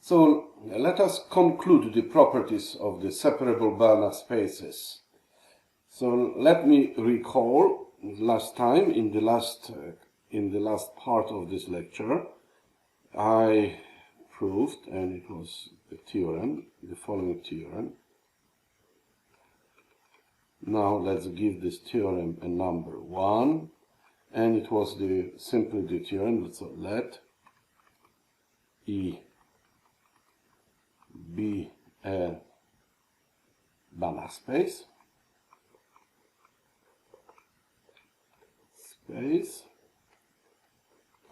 So let us conclude the properties of the separable Banach spaces. So let me recall last time in the last part of this lecture I proved, and it was the theorem, the following theorem. Now let's give this theorem a number 1, and it was simply the theorem. So let E be a Banach space.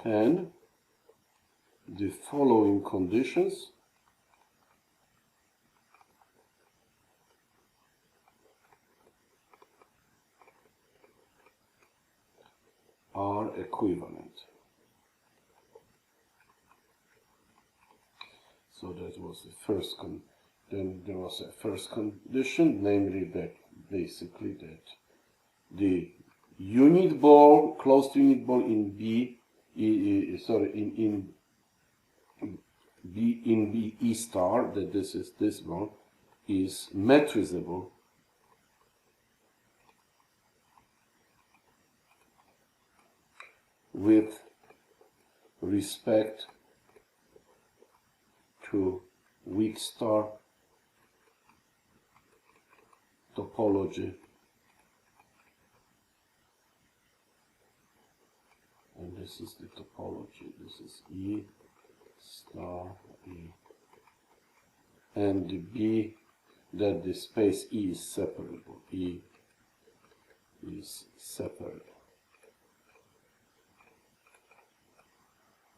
Then the following conditions are equivalent. So that was the first then there was a first condition, namely that basically that the unit ball, closed unit ball in E star, that this is this one, is metrizable with respect to weak star topology, and this is the topology. This is E star E, and the B, that the space E is separable. E is separable.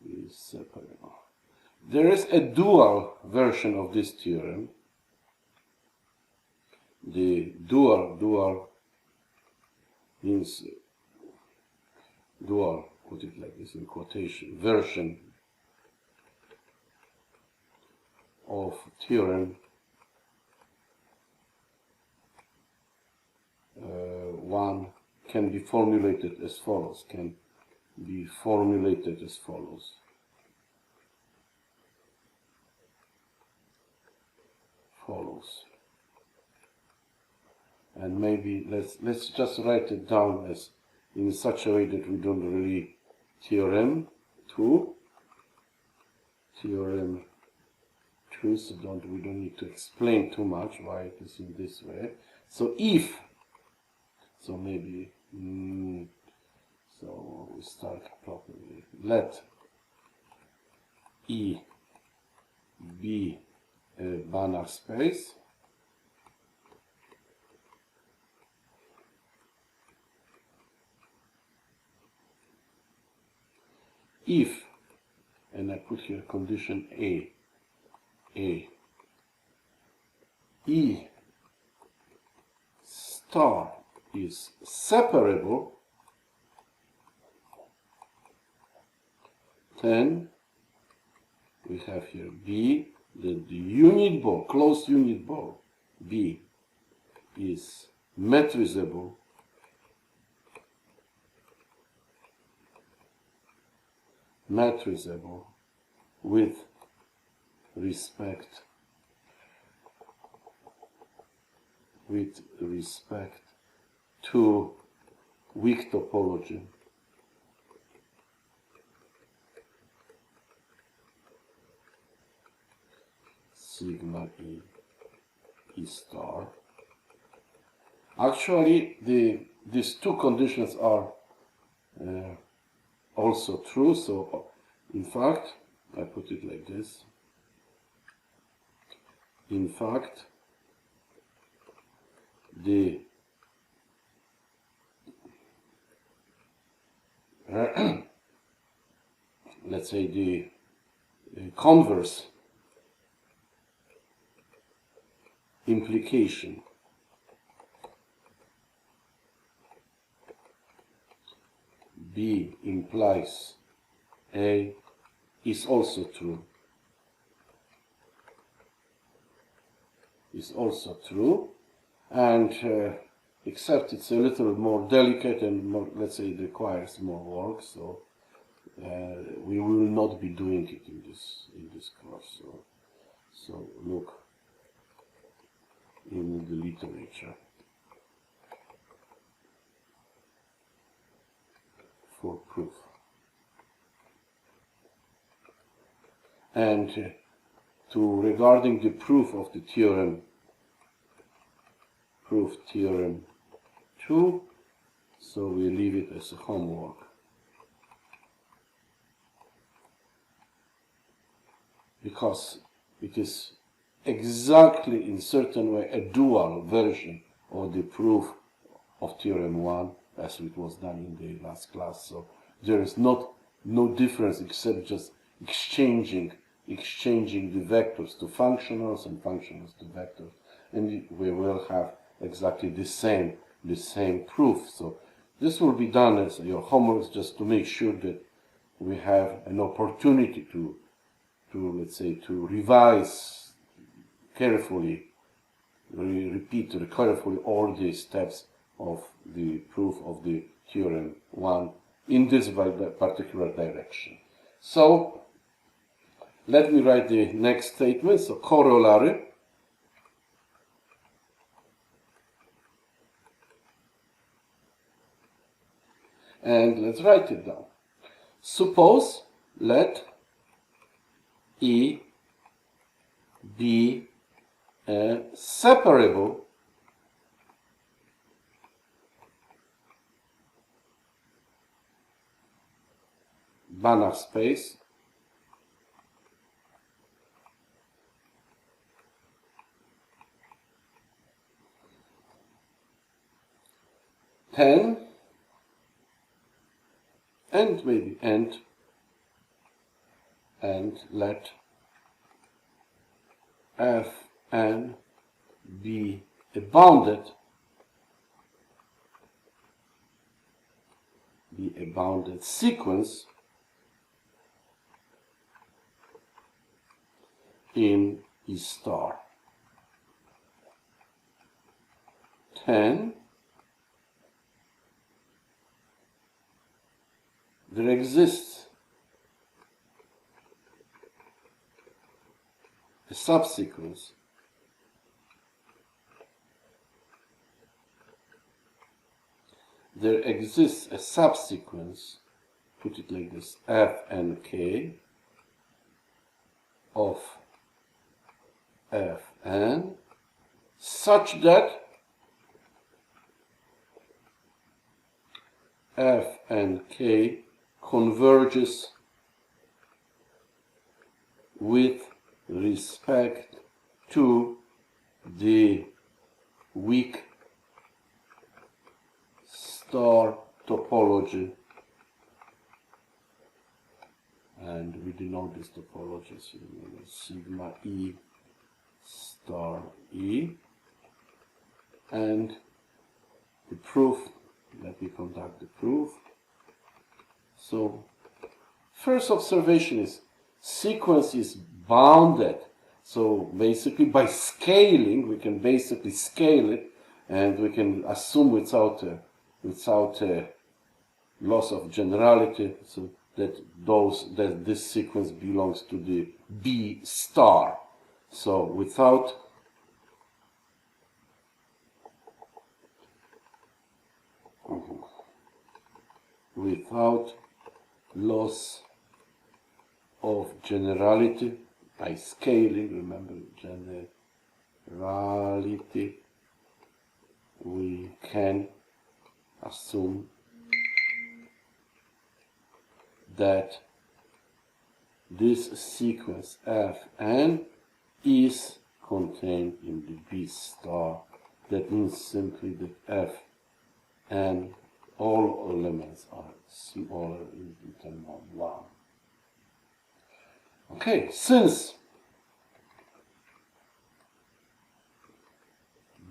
E is separable. There is a dual version of this theorem. The dual means dual, put it like this in quotation, version of theorem 1 can be formulated as follows. And maybe let's just write it down as in such a way that we don't really theorem 2, so we don't need to explain too much why it is in this way. So so we start properly. Let E be a Banach space if, and I put here condition A, E star is separable, then we have here B, that the unit ball, closed unit ball, B is metrizable with respect to weak topology sigma E star. Actually, these two conditions are also true. So in fact, I put it like this. In fact, let's say the converse implication B implies A is also true. And except it's a little more delicate and more, let's say, it requires more work. So we will not be doing it in this course. So So look in the literature for proof. And regarding the proof of the theorem, proof theorem 2, so we leave it as a homework. Because it is exactly in certain way a dual version of the proof of theorem 1 as it was done in the last class. So there is no difference except just exchanging the vectors to functionals and functionals to vectors, and we will have exactly the same proof. So this will be done as your homework, just to make sure that we have an opportunity to let's say to revise carefully, repeat carefully all the steps of the proof of the theorem 1 in this particular direction. So let me write the next statement. So corollary. And let's write it down. Suppose let E be a separable Banach space then and maybe and let Fn be a bounded sequence in E star. Then there exists a subsequence put it like this, f and k of Fn, such that f and k converges with respect to the weak star topology, and we denote this topology as sigma E star E, and the proof. Let me conduct the proof. So first observation is sequence is bounded. So basically by scaling we can basically scale it, and we can assume without loss of generality, so that this sequence belongs to the B star. So without loss of generality by scaling, remember generality, we can assume that this sequence Fn is contained in the B star. That means simply that Fn, all elements are smaller in term of 1. Okay, since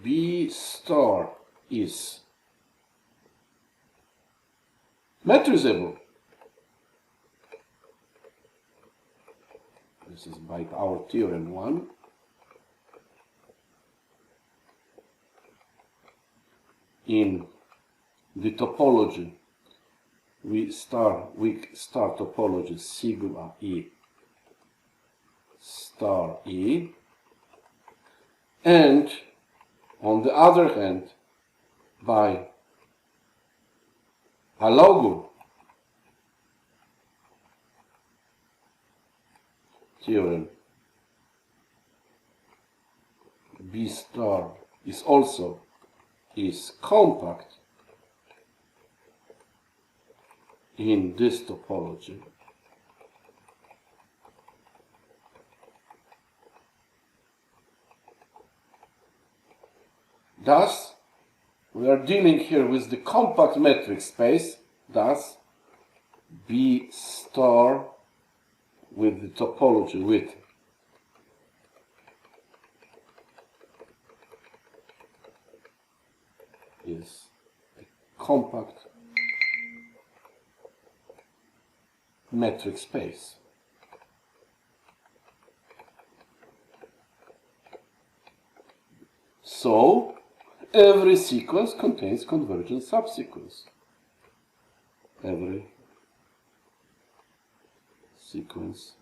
B star is metrizable, this is by our theorem 1, in the topology, weak star topology sigma E star E, and on the other hand by Aloglu theorem, B star is compact in this topology, thus we are dealing here with the compact metric space, thus B star with the topology with is a compact metric space. So every sequence contains convergent subsequence. Every sequence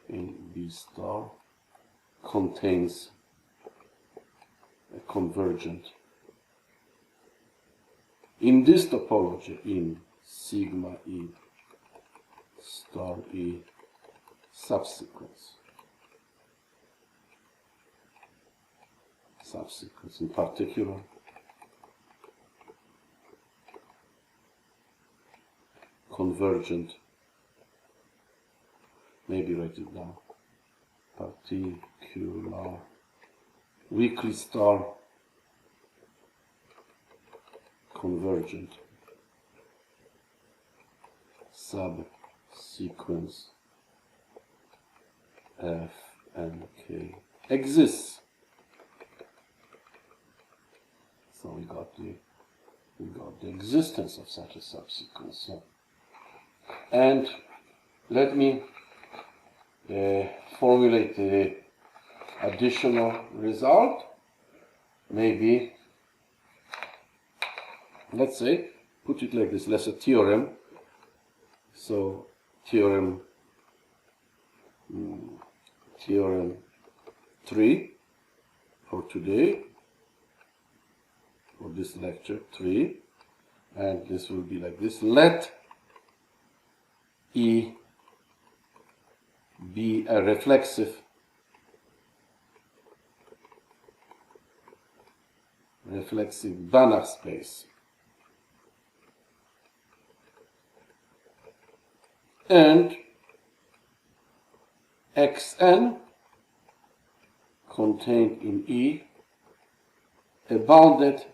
in B star contains a convergent, in this topology, in sigma E star E subsequence in particular convergent, maybe write it down, particular weakly star convergent subsequence F and K exists. So we got the existence of such a subsequence. So, and let me formulate the additional result. Maybe, let's say, put it like this, let's say theorem. So theorem 3 for today, for this lecture 3, and this will be like this. Let E be a reflexive Banach space, and Xn contained in E a bounded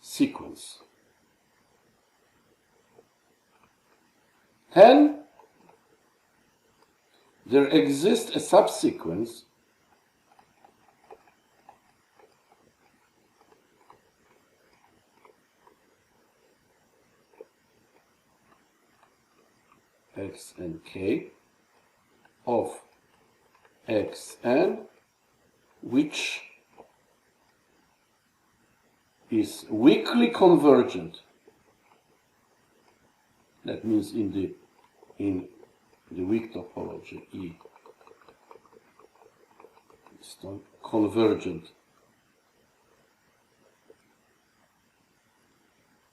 sequence. Then there exists a subsequence X and K of Xn, which is weakly convergent. That means in the weak topology E is convergent,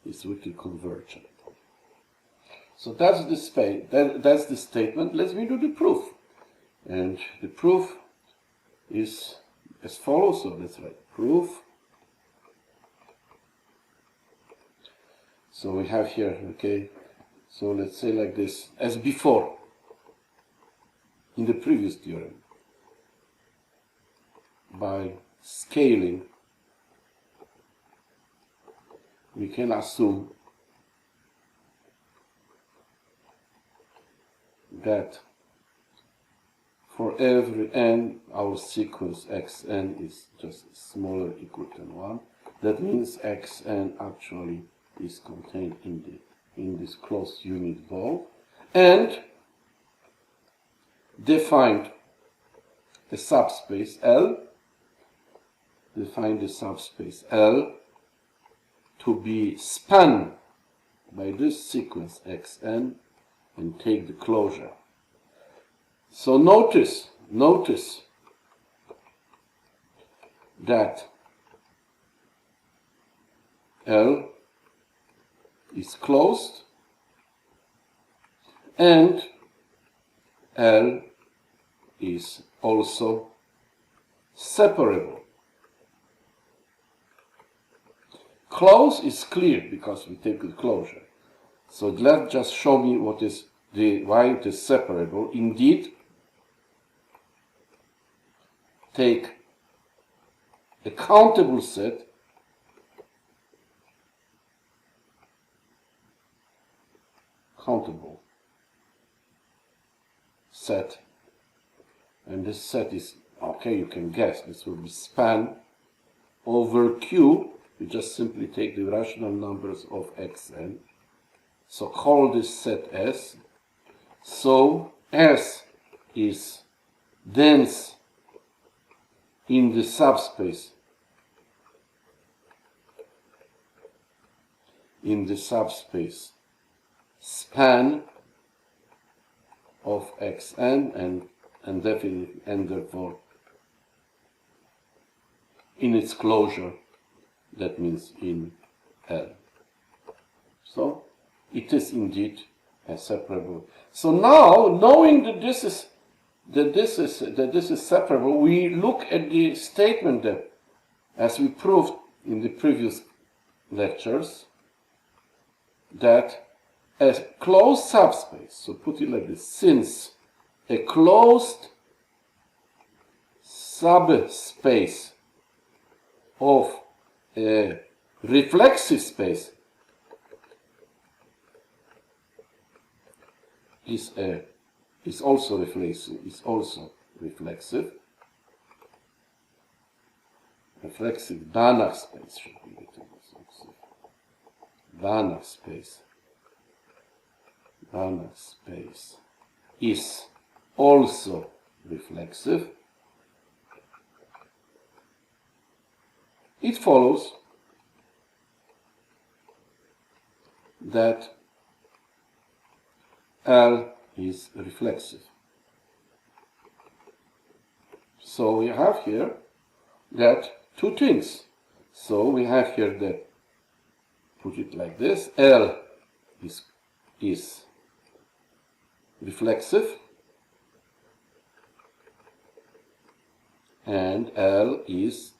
is weakly convergent. So that's the space. That's the statement. Let me do the proof, and the proof is as follows. So let's write proof. So we have here, okay. So let's say like this, as before in the previous theorem, by scaling we can assume that for every n our sequence xn is just smaller equal than 1. That means xn actually is contained in this closed unit ball, and defined the subspace L, to be span by this sequence xn and take the closure. So notice that L is closed and L is also separable. Close is clear because we take the closure. So let's just show me what is why it is separable. Indeed, take a countable set and this set is, okay, you can guess, this will be span over Q. We just simply take the rational numbers of xn. So call this set S. So S is dense in the subspace span of xn and definitely and therefore in its closure, that means in L. So it is indeed a separable. So now, knowing that this is separable, we look at the statement that, as we proved in the previous lectures, that a closed subspace, so put it like this, since a closed subspace of a reflexive space is also reflexive. Reflexive Banach space should be written as Banach space is also reflexive. It follows that L is reflexive. So we have here that two things. So we have here that, put it like this, L is reflexive and L is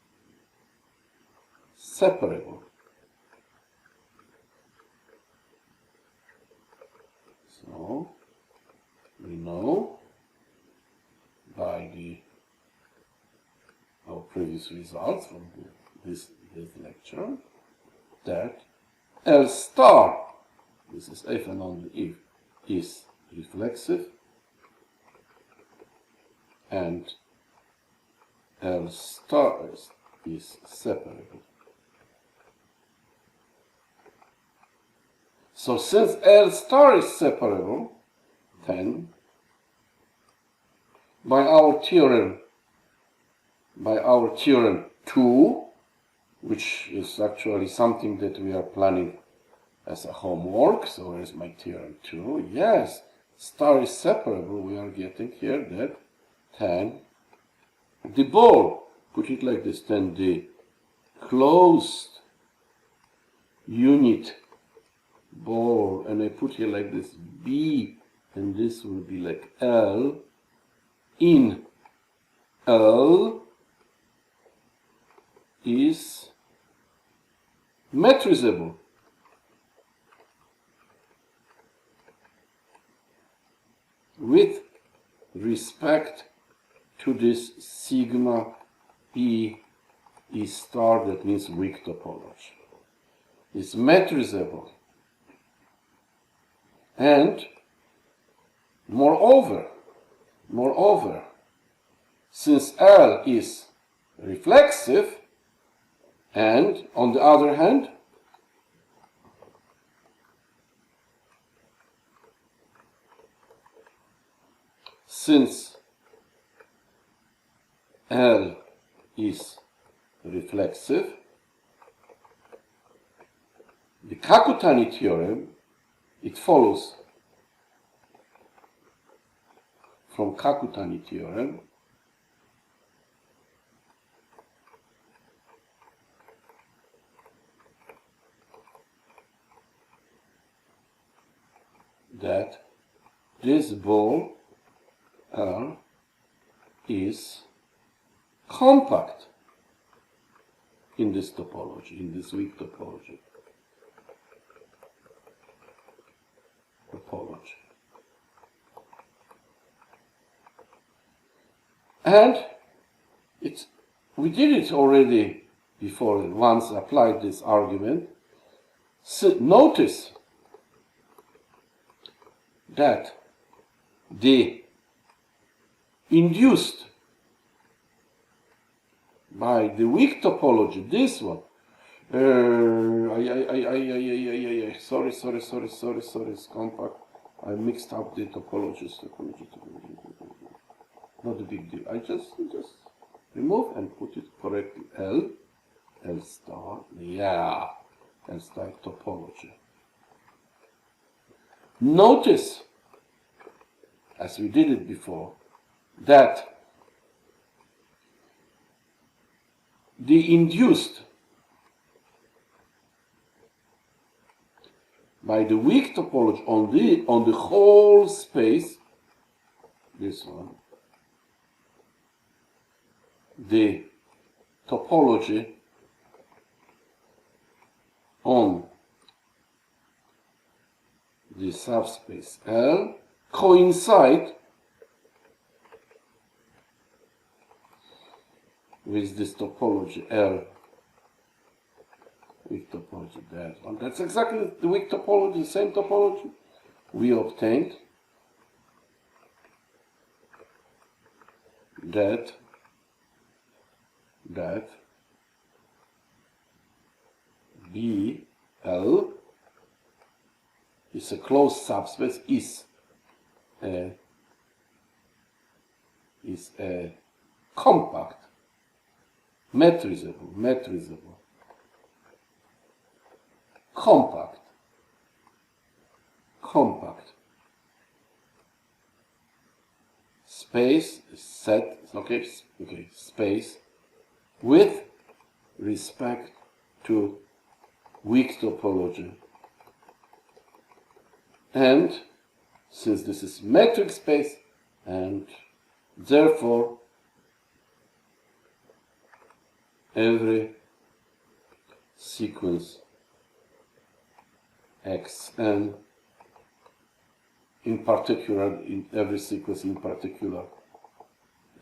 separable. So we know by our previous results from this lecture that L star, this is if and only if, is reflexive and L star is separable. So since L star is separable, then by our theorem 2, which is actually something that we are planning as a homework, so where is my theorem 2? Yes, star is separable. We are getting here that then the ball, put it like this, then the closed unit ball, and I put here like this B, and this will be like L, in L is metrizable. With respect to this sigma E star, that means weak topology. It's metrizable. And moreover, since L is reflexive, and on the other hand, since L is reflexive, the Kakutani theorem it follows from Kakutani theorem that this ball R is compact in this topology, in this weak topology. And we did it already before, once applied this argument. So notice that the induced by the weak topology, this one, sorry, it's compact. I mixed up the topologies. Not a big deal. I just remove and put it correctly. L star, yeah, L star topology. Notice, as we did it before, that the induced by the weak topology on the whole space, this one, the topology on the subspace L coincide with this topology L, weak topology, that one. That's exactly the weak topology, the same topology we obtained, that BL is a closed subspace, is a compact, metrizable, compact space set, okay, space with respect to weak topology. And since this is metric space, and therefore every sequence Xn, in particular, in every sequence in particular,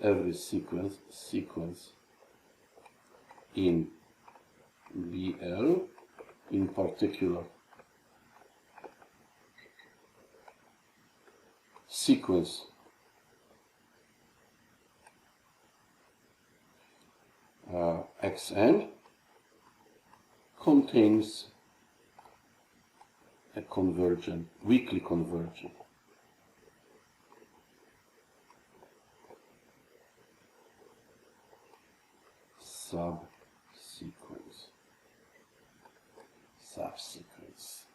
every sequence in BL, in particular, sequence Xn contains a convergent, weakly convergent subsequence.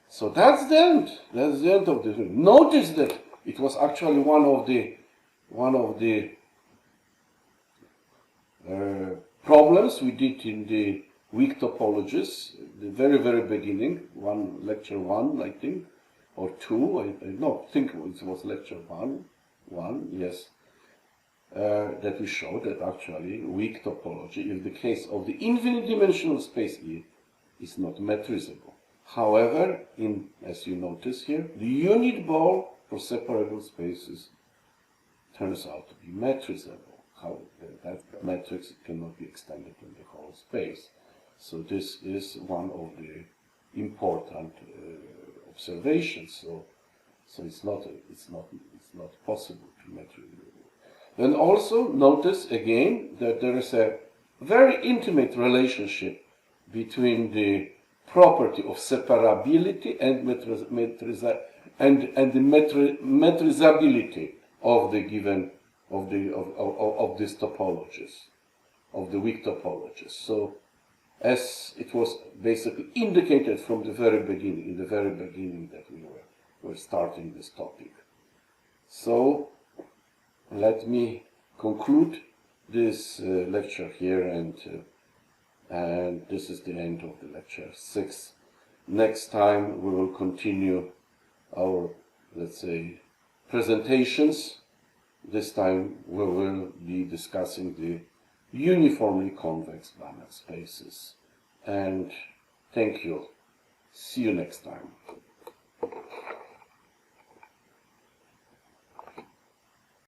So that's the end. That's the end of the thing. Notice that it was actually one of the problems we did in the weak topologies, the very beginning, lecture 1, I think, or 2, I think it was lecture 1, yes, that we showed that actually weak topology, in the case of the infinite dimensional space E, is not metrizable. However, as you notice here, the unit ball for separable spaces turns out to be metrizable. How that matrix cannot be extended in the whole space. So this is one of the important observations. So it's not possible to metrizable. And also notice again that there is a very intimate relationship between the property of separability and metrizability of the given of these topologies, of the weak topologies. So as it was basically indicated from the very beginning, in the very beginning that we were starting this topic. So let me conclude this lecture here, and this is the end of the lecture 6. Next time we will continue our, let's say, presentations. This time we will be discussing the uniformly convex Banach spaces. And thank you. See you next time.